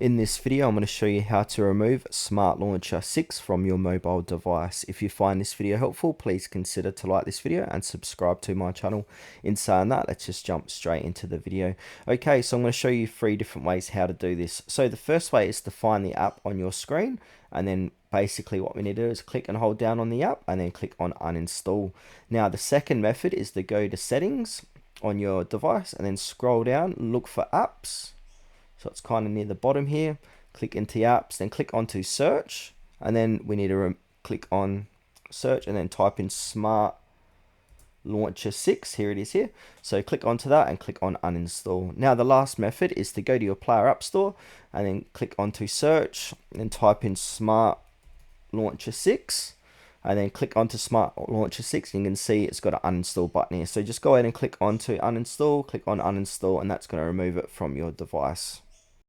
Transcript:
In this video, I'm going to show you how to remove Smart Launcher 6 from your mobile device. If you find this video helpful, please consider to like this video and subscribe to my channel. In saying that, let's just jump straight into the video. Okay, so I'm going to show you 3 different ways how to do this. So the first way is to find the app on your screen, and then basically what we need to do is click and hold down on the app and then click on uninstall. Now the second method is to go to settings on your device and then scroll down, look for apps. So it's kind of near the bottom here. Click into apps, then click onto search, and then we need to click on search and then type in Smart Launcher 6. Here it is here. So click onto that and click on uninstall. Now the last method is to go to your Player App Store and then click onto search and type in Smart Launcher 6. And then click onto Smart Launcher 6, and you can see it's got an uninstall button here. So just go ahead and click onto uninstall, click on uninstall, and that's going to remove it from your device.